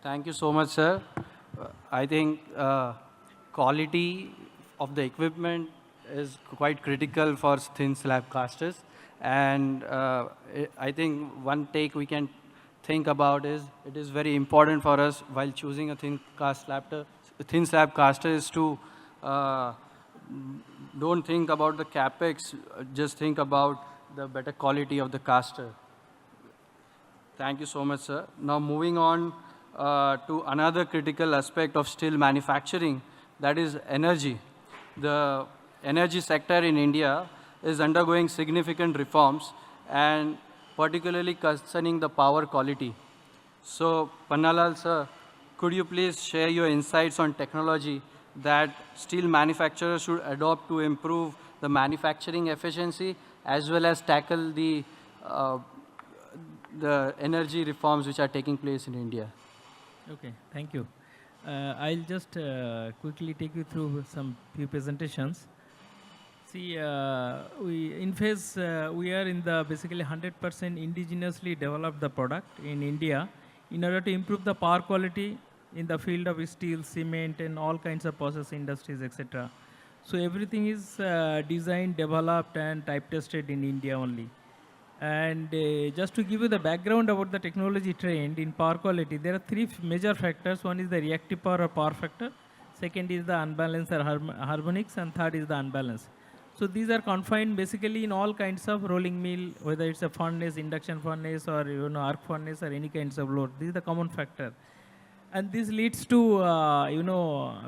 Thank you so much, sir. I think quality of the equipment is quite critical for thin slab casters. And I think one take we can think about is it is very important for us while choosing a thin slab caster is to uh, don't think about the capex, just think about the better quality of the caster. Thank you so much, sir. Now moving on to another critical aspect of steel manufacturing, that is energy. The energy sector in India is undergoing significant reforms and particularly concerning the power quality. So, Pannalal sir, could you please share your insights on technology that steel manufacturers should adopt to improve the manufacturing efficiency as well as tackle uh, the energy reforms which are taking place in India? Okay, thank you. I'll just quickly take you through some few presentations. See, we are in the basically 100% indigenously developed the product in India in order to improve the power quality in the field of steel, cement, and all kinds of process industries, etc. So everything is designed, developed, and type tested in India only. And just to give you the background about the technology trend in power quality, there are three major factors. One is the reactive power or power factor. Second is the unbalance or harmonics, and third is the unbalance. So these are confined basically in all kinds of rolling mill, whether it's a furnace, induction furnace, or arc furnace, or any kinds of load. This is the common factor, and this leads to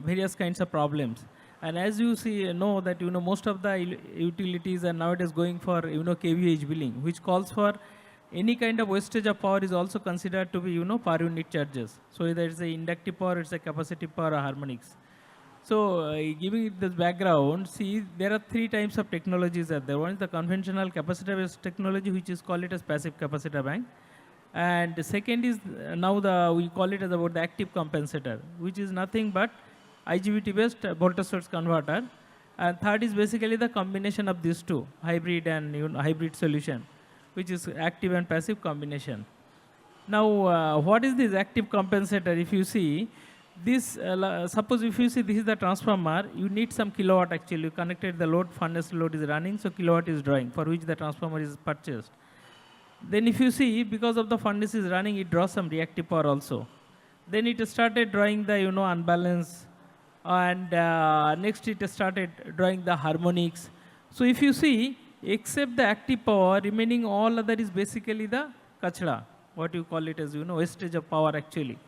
various kinds of problems. And as you see, know that most of the utilities are nowadays going for kVH billing, which calls for any kind of wastage of power is also considered to be per unit charges. So either it's a inductive power, it's a capacitive power, or harmonics. So giving it this background, see there are three types of technologies out there. One is the conventional capacitor-based technology, which is called it as passive capacitor bank. And the second is we call it as about the active compensator, which is nothing but IGBT-based voltage source converter. And third is basically the combination of these two, hybrid and hybrid solution, which is active and passive combination. Now, what is this active compensator? If you see this, suppose if you see this is the transformer, you need some kilowatt actually. You connected the load, furnace load is running, so kilowatt is drawing, for which the transformer is purchased. Then if you see, because of the furnace is running, it draws some reactive power also. Then it started drawing the unbalance, and next it started drawing the harmonics. So if you see, except the active power, remaining all other is basically the kachra, what you call it as wastage of power actually.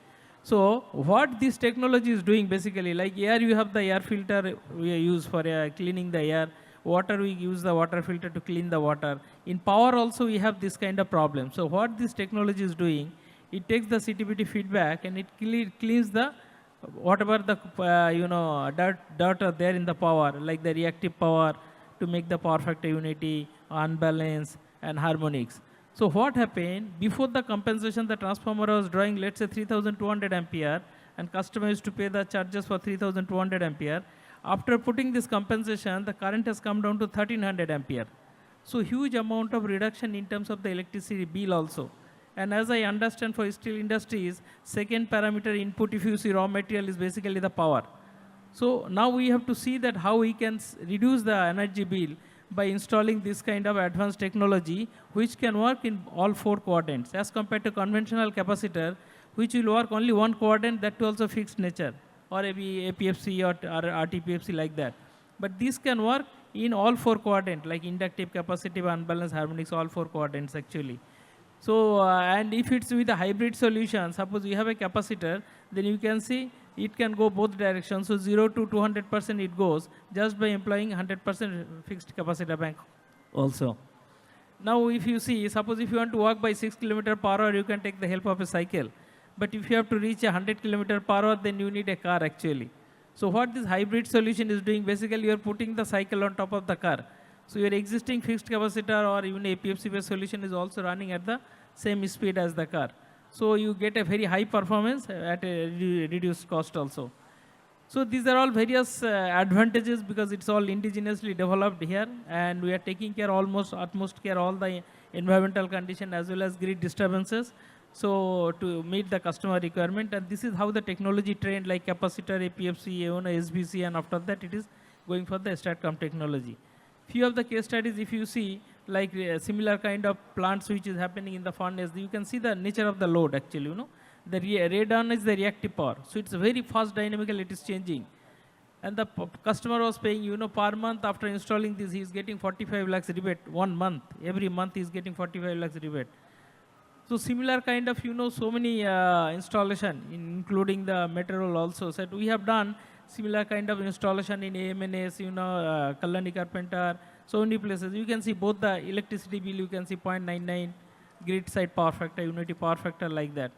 So what this technology is doing basically, like air, you have the air filter we use for cleaning the air. Water, we use the water filter to clean the water. In power also we have this kind of problem. So what this technology is doing, it takes the CTBT feedback and it cleans the whatever the dirt are there in the power, like the reactive power, to make the power factor unity, unbalance, and harmonics. So what happened, before the compensation, the transformer was drawing, let's say 3200 ampere, and customer used to pay the charges for 3200 ampere. After putting this compensation, the current has come down to 1300 ampere. So huge amount of reduction in terms of the electricity bill also. And as I understand for steel industries, second parameter input, if you see raw material, is basically the power. So now we have to see that how we can reduce the energy bill by installing this kind of advanced technology, which can work in all four quadrants, as compared to conventional capacitor, which will work only one quadrant, that too also fixed nature, or maybe APFC or RTPFC like that. But this can work in all four quadrants, like inductive, capacitive, unbalanced, harmonics, all four quadrants actually. So, and if it's with a hybrid solution, suppose you have a capacitor, then you can see it can go both directions. So 0 to 200% it goes just by employing 100% fixed capacitor bank also. Now if you see, suppose if you want to walk by 6 km per hour, you can take the help of a cycle. But if you have to reach 100 km per hour, then you need a car actually. So what this hybrid solution is doing, basically you are putting the cycle on top of the car. So your existing fixed capacitor or even APFC-based solution is also running at the same speed as the car. So you get a very high performance at a reduced cost also. So these are all various advantages because it's all indigenously developed here, and we are taking care utmost care all the environmental condition as well as grid disturbances. So to meet the customer requirement, and this is how the technology trend like capacitor, APFC, SBC, and after that it is going for the STATCOM technology. Few of the case studies, if you see, like similar kind of plants which is happening in the furnace, you can see the nature of the load actually, The radon is the reactive power. So it's very fast dynamical, it is changing. And the customer was paying, per month after installing this, he is getting 45 lakhs rebate 1 month. Every month he is getting 45 lakhs rebate. So similar kind of, so many installation, including the material also. So we have done similar kind of installation in AMNS, Kallani Carpenter, so many places. You can see both the electricity bill, you can see 0.99, grid side power factor, unity power factor like that.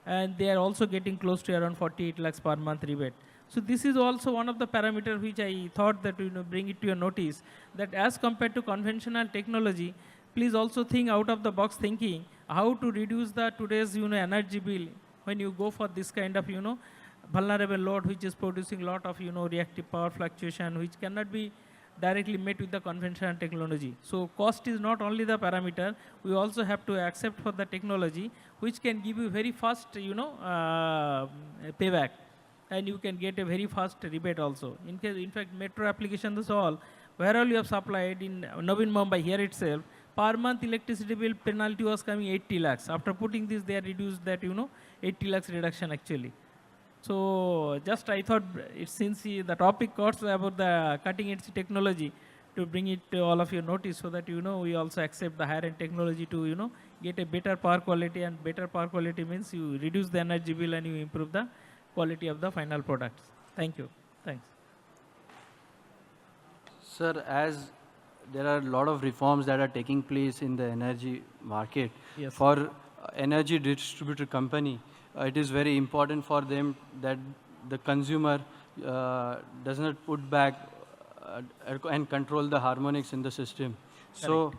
And they are also getting close to around 48 lakhs per month rebate. So this is also one of the parameters which I thought that, bring it to your notice, that as compared to conventional technology, please also think out of the box thinking how to reduce the today's energy bill when you go for this kind of vulnerable load which is producing a lot of reactive power fluctuation which cannot be directly met with the conventional technology. So cost is not only the parameter, we also have to accept for the technology which can give you very fast payback, and you can get a very fast rebate also. In fact metro applications is all where all you have supplied in Navi Mumbai here itself, per month electricity bill penalty was coming 80 lakhs. After putting this, they reduced that, 80 lakhs reduction actually. So just I thought, since the topic calls about the cutting edge technology, to bring it to all of your notice so that, we also accept the higher end technology to, get a better power quality, and better power quality means you reduce the energy bill and you improve the quality of the final products. Thank you. Thanks. Sir, as there are a lot of reforms that are taking place in the energy market, Yes. for energy distributor company, it is very important for them that the consumer does not put back and control the harmonics in the system. So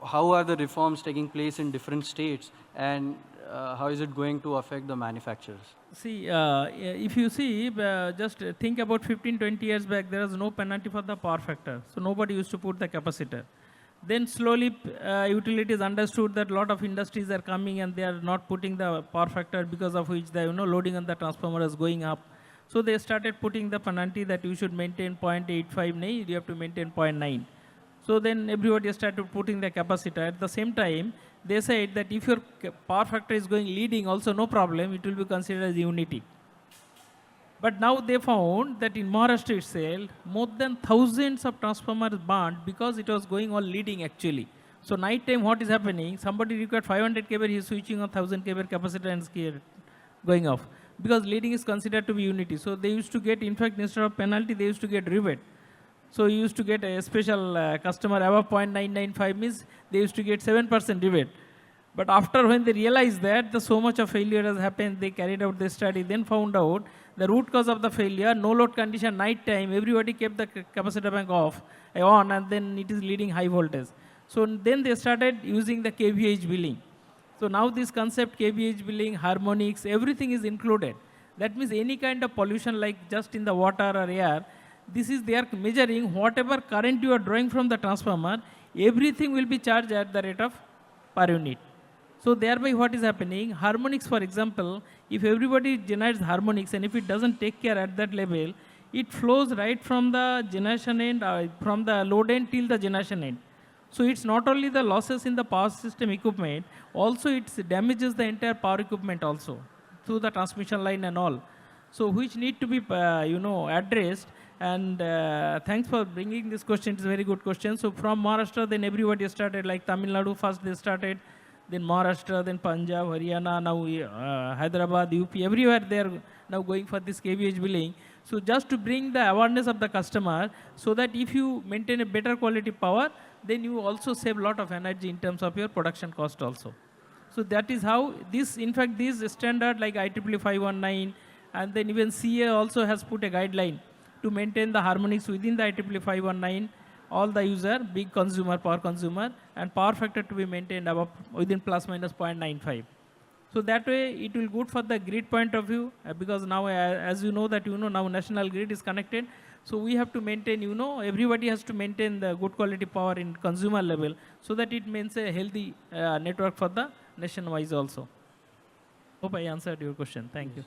how are the reforms taking place in different states, and how is it going to affect the manufacturers? See, if you see, just think about 15, 20 years back, there was no penalty for the power factor. So nobody used to put the capacitor. Then slowly utilities understood that a lot of industries are coming and they are not putting the power factor, because of which the loading on the transformer is going up. So they started putting the penalty that you should maintain 0.85, you have to maintain 0.9. So then everybody started putting the capacitor. At the same time, they said that if your power factor is going leading, also no problem, it will be considered as unity. But now they found that in Maharashtra itself, more than thousands of transformers burned because it was going on leading actually. So night time, what is happening? Somebody required 500 kV, he is switching on 1000 kV capacitor and going off, because leading is considered to be unity. So they used to get, in fact, instead of penalty, they used to get rebate. So you used to get a special customer above 0.995 means they used to get 7% rebate. But after when they realized that so much of failure has happened, they carried out the study, then found out the root cause of the failure, no load condition, night time, everybody kept the capacitor bank on, and then it is leading high voltage. So then they started using the kVH billing. So now this concept, kVH billing, harmonics, everything is included. That means any kind of pollution like just in the water or air, this is they are measuring whatever current you are drawing from the transformer, everything will be charged at the rate of per unit. So thereby what is happening, harmonics for example, if everybody generates harmonics and if it doesn't take care at that level, it flows right from the generation end, from the load end till the generation end. So it's not only the losses in the power system equipment, also it damages the entire power equipment also through the transmission line and all. So which need to be addressed. And thanks for bringing this question. It's a very good question. So from Maharashtra, then everybody started, like Tamil Nadu first they started, then Maharashtra, then Punjab, Haryana, now Hyderabad, UP, everywhere they are now going for this kVH billing. So just to bring the awareness of the customer, so that if you maintain a better quality power, then you also save a lot of energy in terms of your production cost also. So that is how this, in fact, this standard like IEEE 519, and then even CA also has put a guideline to maintain the harmonics within the IEEE 519, all the user, big consumer, power consumer, and power factor to be maintained above within plus minus 0.95. So that way it will good for the grid point of view, because now as you know that now national grid is connected. So we have to maintain, everybody has to maintain the good quality power in consumer level, so that it means a healthy network for the nation-wise also. Hope I answered your question. Thank you.